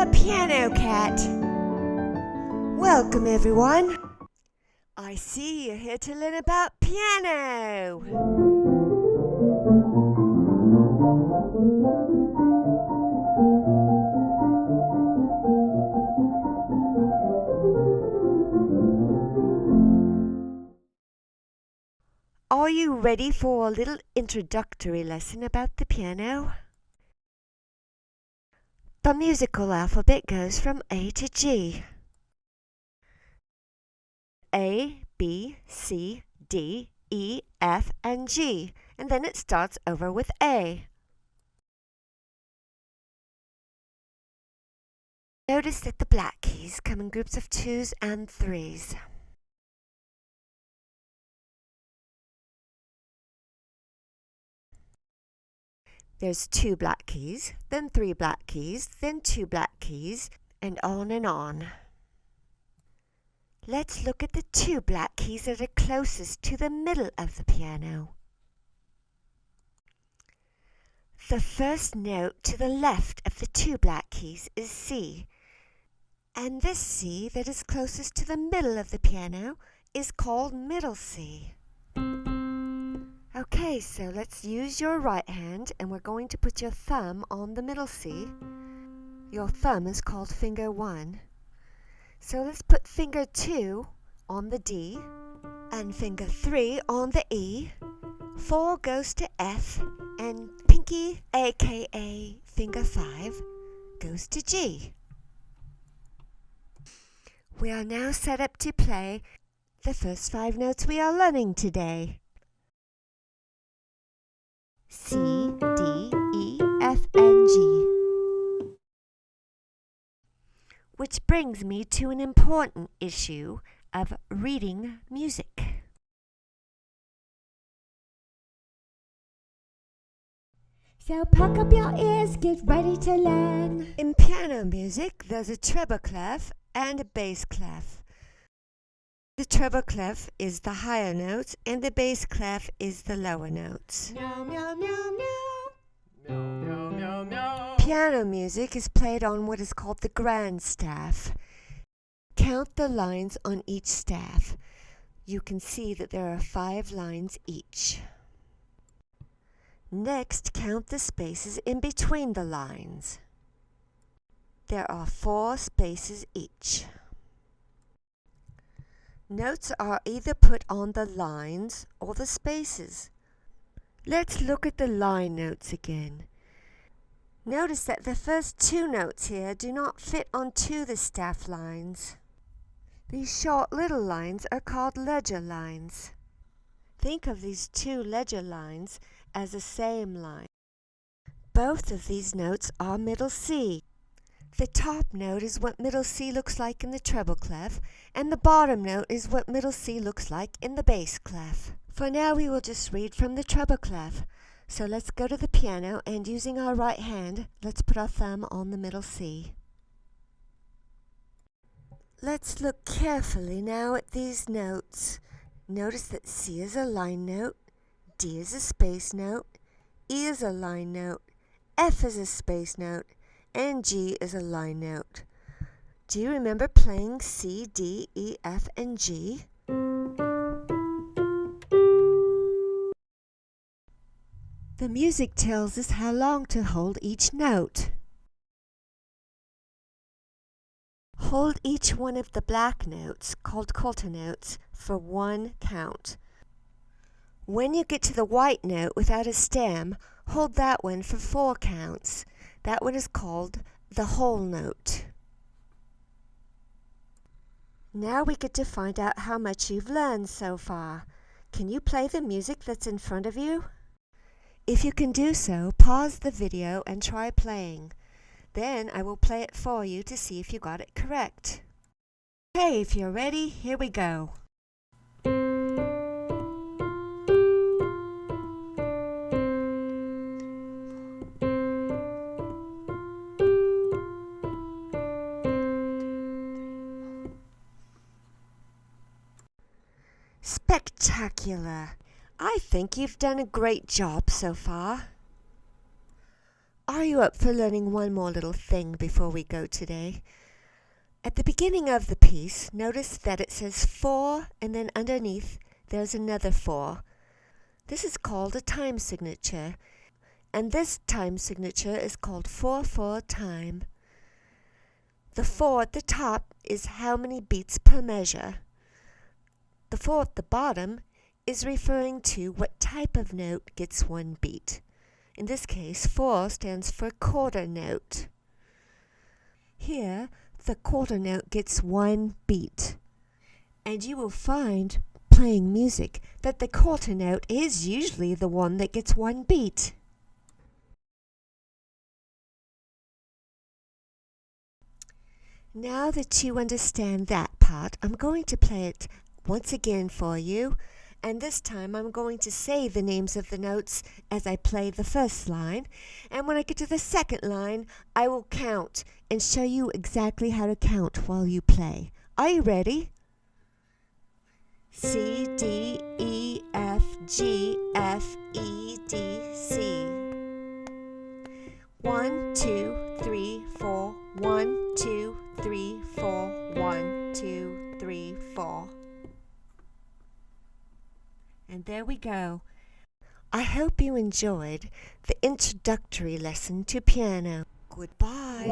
the Piano Cat. Welcome everyone. I see you're here to learn about piano. Are you ready for a little introductory lesson about the piano? The musical alphabet goes from A to G. A, B, C, D, E, F, and G, and then it starts over with A. Notice that the black keys come in groups of 2s and 3s. There's 2 black keys, then 3 black keys, then 2 black keys, and on and on. Let's look at the 2 black keys that are closest to the middle of the piano. The first note to the left of the 2 black keys is C, and this C that is closest to the middle of the piano is called middle C. Okay, so let's use your right hand and we're going to put your thumb on the middle C. Your thumb is called finger 1. So let's put finger 2 on the D and finger 3 on the E. 4 goes to F and pinky, aka finger 5, goes to G. We are now set up to play the first 5 notes we are learning today. C, D, E, F, and G. Which brings me to an important issue of reading music. So puck up your ears, get ready to learn. In piano music, there's a treble clef and a bass clef. The treble clef is the higher notes and the bass clef is the lower notes. Meow, meow, meow, meow. Meow, meow, meow, meow. Piano music is played on what is called the grand staff. Count the lines on each staff. You can see that there are 5 lines each. Next, count the spaces in between the lines. There are 4 spaces each. Notes are either put on the lines or the spaces. Let's look at the line notes again. Notice that the first 2 notes here do not fit onto the staff lines. These short little lines are called ledger lines. Think of these 2 ledger lines as the same line. Both of these notes are middle C. The top note is what middle C looks like in the treble clef, and the bottom note is what middle C looks like in the bass clef. For now we will just read from the treble clef. So let's go to the piano and using our right hand, let's put our thumb on the middle C. Let's look carefully now at these notes. Notice that C is a line note, D is a space note, E is a line note, F is a space note, and G is a line note. Do you remember playing C, D, E, F, and G? The music tells us how long to hold each note. Hold each one of the black notes, called quarter notes, for 1 count. When you get to the white note without a stem, hold that one for 4 counts. That one is called the whole note. Now we get to find out how much you've learned so far. Can you play the music that's in front of you? If you can do so, pause the video and try playing. Then I will play it for you to see if you got it correct. Okay, if you're ready, here we go. Spectacular! I think you've done a great job so far. Are you up for learning one more little thing before we go today? At the beginning of the piece, notice that it says 4 and then underneath there's another 4. This is called a time signature, and this time signature is called 4/4 time. The 4 at the top is how many beats per measure. The 4 at the bottom is referring to what type of note gets one beat. In this case, 4 stands for quarter note. Here, the quarter note gets one beat. And you will find, playing music, that the quarter note is usually the one that gets one beat. Now that you understand that part, I'm going to play it once again for you, and this time I'm going to say the names of the notes as I play the first line, and when I get to the second line, I will count and show you exactly how to count while you play. Are you ready? C, D, E, F, G, F, E, D, C. 1, 2, 3, 4. 1, 2, 3, 4. 1, 2, 3, 4. And there we go. I hope you enjoyed the introductory lesson to piano. Goodbye.